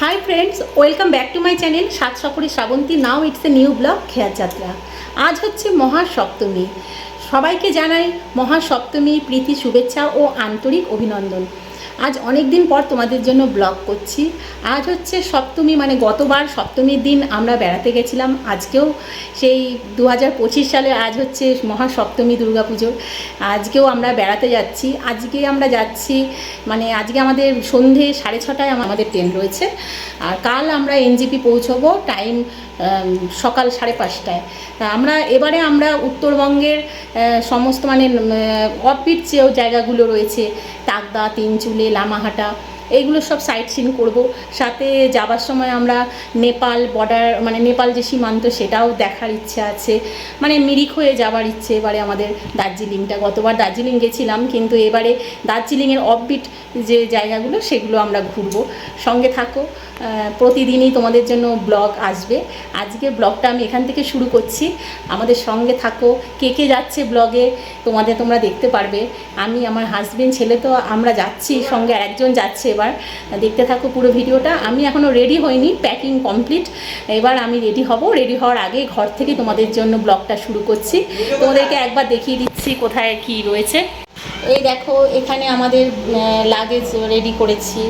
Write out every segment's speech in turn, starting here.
High friends, welcome back to my channel সাত সফরে Shrabanti. Now it's a new blog খেয়ার যাত্রা। আজ হচ্ছে মহাসপ্তমী। সবাইকে জানাই মহাসপ্তমীর প্রীতি, শুভেচ্ছা ও আন্তরিক অভিনন্দন। আজ অনেক দিন পর তোমাদের জন্য ব্লগ করছি। আজ হচ্ছে সপ্তমী, মানে গতবার সপ্তমীর দিন আমরা বেড়াতে গেছিলাম। আজকেও সেই 2025 সালে আজ হচ্ছে মহাসপ্তমী দুর্গাপুজোর। আজকেও আমরা বেড়াতে যাচ্ছি। আজকে আমরা যাচ্ছি, মানে আজকে আমাদের সন্ধে 6:30টায় আমাদের ট্রেন রয়েছে। আর কাল আমরা এনজেপি পৌঁছবো টাইম সকাল 5:30টায়। এবারে আমরা উত্তরবঙ্গের সমস্ত মানে অফবিট যে জায়গাগুলো রয়েছে, তাকদা, তিনচুলে, লামাহাটা, এইগুলো সব সাইট সিন করবো। সাথে যাবার সময় আমরা নেপাল বর্ডার, মানে নেপাল যে সীমান্ত, সেটাও দেখার ইচ্ছে আছে। মানে মিরিক হয়ে যাওয়ার ইচ্ছে এবারে আমাদের দার্জিলিংটা। গতবার দার্জিলিং গেছিলাম, কিন্তু এবারে দার্জিলিংয়ের অফবিট যে জায়গাগুলো সেগুলো আমরা ঘুরবো। সঙ্গে থাকো, প্রতিদিনই তোমাদের জন্য ব্লগ আসবে। আজকে ব্লগটা আমি এখান থেকে শুরু করছি। আমাদের সঙ্গে থাকো। কে কে যাচ্ছে ব্লগে তোমরা দেখতে পারবে। আমি, আমার হাজবেন্ড, ছেলে, তো আমরা যাচ্ছি, সঙ্গে একজন যাচ্ছে। এবার দেখতে থাকো পুরো ভিডিওটা। আমি এখনও রেডি হইনি, প্যাকিং কমপ্লিট। এবার আমি রেডি হব। রেডি হওয়ার আগে ঘর থেকে তোমাদের জন্য ব্লগটা শুরু করছি। তোমাদেরকে একবার দেখিয়ে দিচ্ছি কোথায় কি রয়েছে। এই দেখো, এখানে আমাদের লাগেজ রেডি করেছি।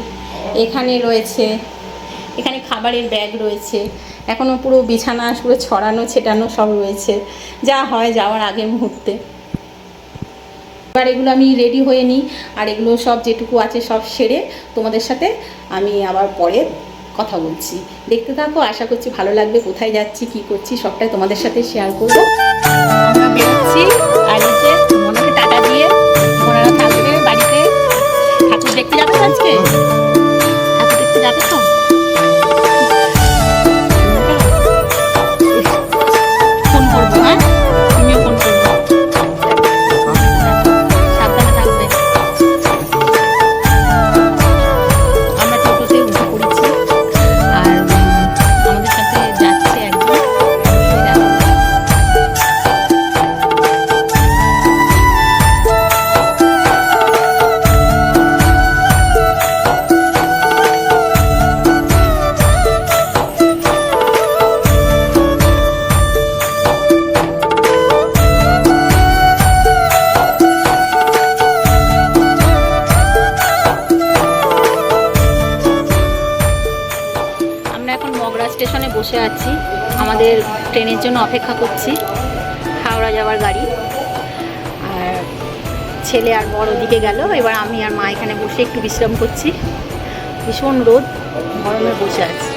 এখানে রয়েছে, এখানে খাবারের ব্যাগ রয়েছে। এখনও পুরো বিছানা পুরো ছড়ানো ছেটানো সব রয়েছে, যা হয় যাওয়ার আগে মুহূর্তে। এবার এগুলো আমি রেডি হয়ে নিই, আর এগুলো সব যেটুকু আছে সব সেরে তোমাদের সাথে আমি আবার পরে কথা বলছি। দেখতে থাকো, আশা করছি ভালো লাগবে। কোথায় যাচ্ছি, কি করছি, সবটাই তোমাদের সাথে শেয়ার করবো। আমরা বেরোচ্ছি, আর হচ্ছে মনকে টাটা দিয়ে ওনারা থাকবে বাড়িতে। ঠাকুর দেখতে যাবে আজকে, ঠাকুর দেখতে যাবে তো। ফোন করবো, হ্যাঁ, তুমিও ফোন করবো, সাবধানে থাকবে। আমরা টোটোতে উঠে পড়েছি, আর আমাদের সাথে যাচ্ছে একজন। স্টেশনে বসে আছি, আমাদের ট্রেনের জন্য অপেক্ষা করছি। হাওড়া যাওয়ার গাড়ি। আর ছেলে আর বড় ওদিকে গেল। এবার আমি আর মা এখানে বসে একটু বিশ্রাম করছি। ভীষণ রোদ, গরমে বসে আছি।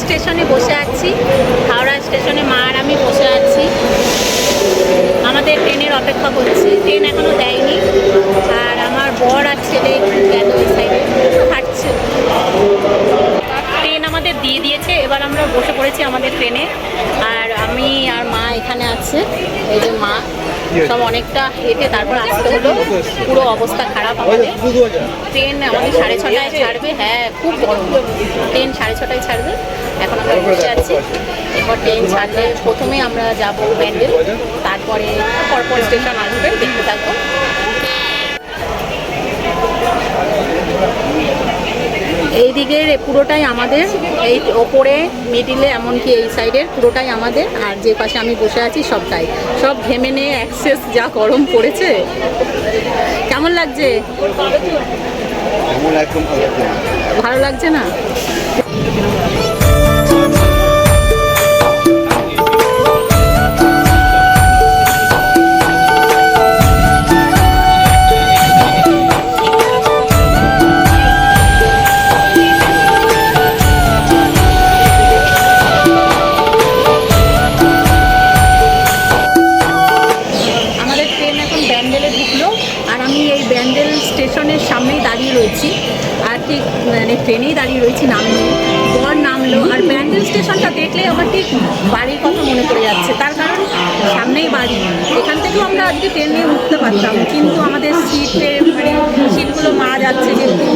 স্টেশনে বসে আছি। হাওড়া স্টেশনে মা আর আমি বসে আছি, আমাদের ট্রেনের অপেক্ষা করছি। ট্রেন এখনো দেয়নি। আর আমার বর আর ছেলে গেল ওই সাইডে, হাঁটছে। ট্রেন আমাদের দিয়ে দিয়েছে, এবার আমরা বসে পড়েছি আমাদের ট্রেনে। আর আমি আর মা এখানে আছে। এই যে মা, সব অনেকটা হেঁটে তারপর আসতে হলো। পুরো অবস্থা খারাপ আমাদের। ট্রেন আমাদের 6:30টায় ছাড়বে। হ্যাঁ, খুব গরম। ট্রেন 6:30টায় ছাড়বে। এখন আমরা বসে আছি। এরপর ট্রেন ছাড়লে প্রথমে আমরা যাব ব্যান্ডেল, তারপরে পরপর স্টেশন আসবে। দেখতে থাকবো। এই দিকের পুরোটাই আমাদের, এই ওপরে মিডিলে এমনকি এই সাইডের পুরোটাই আমাদের। আর যে পাশে আমি বসে আছি সবটাই, সব ঘেমে নিয়ে অ্যাক্সেস। যা গরম পড়েছে। কেমন লাগছে? ভালো লাগছে না? স্টেশনের সামনেই দাঁড়িয়ে রয়েছি, আর ঠিক মানে ট্রেনেই দাঁড়িয়ে রয়েছি, নামলো, বর নামলো, আর ব্যান্ডেল স্টেশনটা দেখলেই আমার ঠিক বাড়ির কথা মনে পড়ে যাচ্ছে। তার কারণ সামনেই বাড়ি, এখান থেকেও আমরা আজকে ট্রেনে উঠতে পারতাম, কিন্তু আমাদের সিটগুলো মারা যাচ্ছে। যেহেতু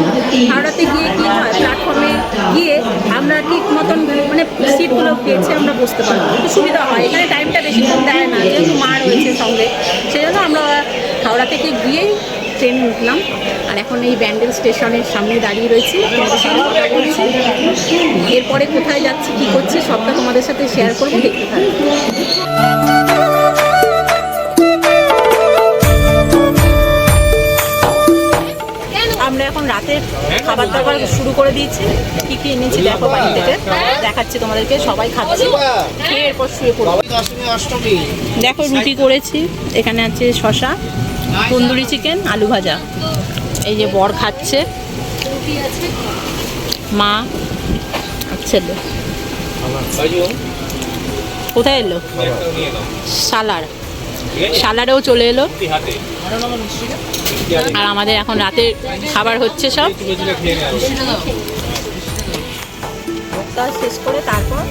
হাওড়াতে গিয়ে কী হয়, প্ল্যাটফর্মে গিয়ে আমরা ঠিক মতন মানে সিটগুলো পেয়েছে আমরা বসতে পারবো, একটু সুবিধা হয়। এখানে টাইমটা বেশিক্ষণ দেয় না, যেহেতু মা রয়েছে সঙ্গে, সেই জন্য আমরা হাওড়া থেকে গিয়েই ট্রেনে উঠলাম। আর এখন এই ব্যান্ডেল স্টেশনের সামনে দাঁড়িয়ে রয়েছি, তোমাদের সাথে কথা বলছি। এরপরে কোথায় যাচ্ছি, কী করছি, সবটা তোমাদের সাথে শেয়ার করবো, দেখতে থাকবো। আমরা এখন রাতের খাবার দাবার শুরু করে দিয়েছি। কী কী এনেছি দেখো বাড়ি থেকে, দেখাচ্ছি তোমাদেরকে। সবাই খাচ্ছি, খেয়ে এরপর শুয়ে পড়বো। দেখো রুটি করেছি, এখানে আছে শশা, তন্দুরি চিকেন, আলু ভাজা। এই যে বর খাচ্ছে, মা আর ছেলে। কোথায় এলো? সালারেও চলে এলো। আর আমাদের এখন রাতের খাবার হচ্ছে সব। কাজ শেষ করে তারপর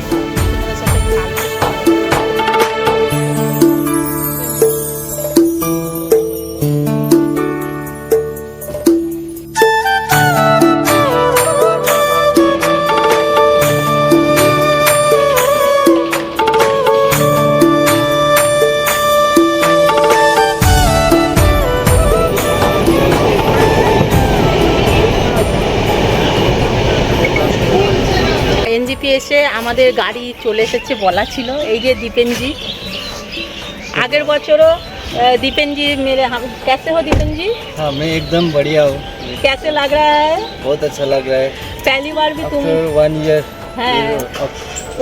এনজিপি এসে আমাদের গাড়ি চলে এসেছে বলা ছিল। এই যে दीपेनजी, আগের বছরও दीपेनजी मेरे हम कैसे हो दीपेनजी? हाँ, मैं एकदम बढ़िया हूँ। कैसे लग रहा है? बहुत अच्छा लग रहा है। पहली बार भी तुम? आफ्टर 1 ईयर है,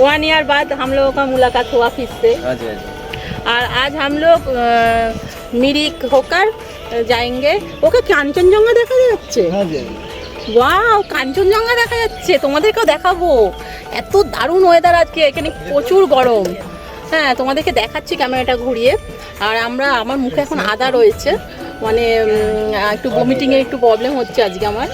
1 ईयर बाद हम लोगों का मुलाकात हुआ फिर से। हाँ जी, हाँ जी। और आज हम लोग मिरिक होकर जाएंगे। ওকে কাঞ্চনজঙ্ঘা দেখা যাচ্ছে। हाँ जी, हाँ जी। ওয়াও, কাঞ্চনজঙ্ঘা দেখা যাচ্ছে, তোমাদেরকেও দেখাবো। এত দারুণ ওয়েদার আজকে, এখানে প্রচুর গরম। হ্যাঁ, তোমাদেরকে দেখাচ্ছি ক্যামেরাটা ঘুরিয়ে। আর আমার মুখে এখন আদা রয়েছে, মানে একটু ভমিটিংয়ের একটু প্রবলেম হচ্ছে আজকে আমার।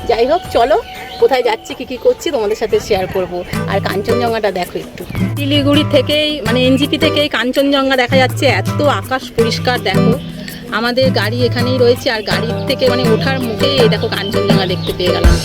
যাই হোক, চলো কোথায় যাচ্ছি, কী কী করছি তোমাদের সাথে শেয়ার করব। আর কাঞ্চনজঙ্ঘাটা দেখো একটু, শিলিগুড়ি থেকেই মানে এনজিপি থেকেই কাঞ্চনজঙ্ঘা দেখা যাচ্ছে। এত আকাশ পরিষ্কার দেখো। আমাদের গাড়ি এখানেই রয়েছে, আর গাড়ির থেকে মানে ওঠার মুখেই এই দেখো কাঞ্চনজঙ্ঘা দেখতে পেয়ে গেলাম।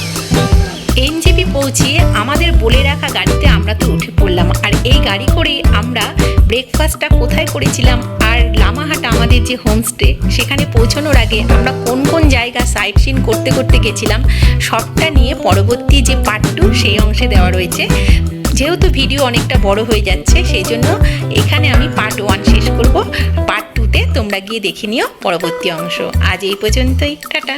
এনজিপি পৌঁছিয়ে আমাদের বলে রাখা গাড়িতে আমরা তো উঠে পড়লাম। আর এই গাড়ি করে আমরা ব্রেকফাস্টটা কোথায় করেছিলাম, আর লামাহাটা আমাদের যে হোমস্টে, সেখানে পৌঁছানোর আগে আমরা কোন কোন জায়গা সাইট সিন করতে করতে গেছিলাম, সবটা নিয়ে পরবর্তী যে পার্ট 2 সেই অংশে দেওয়া রয়েছে। যেহেতু ভিডিও অনেকটা বড় হয়ে যাচ্ছে, সেই জন্য এখানে আমি পার্ট 1 শেষ করব। পার্ট 2তে তোমরা গিয়ে দেখে নিও পরবর্তী অংশ। আজ এই পর্যন্তই, টাটা।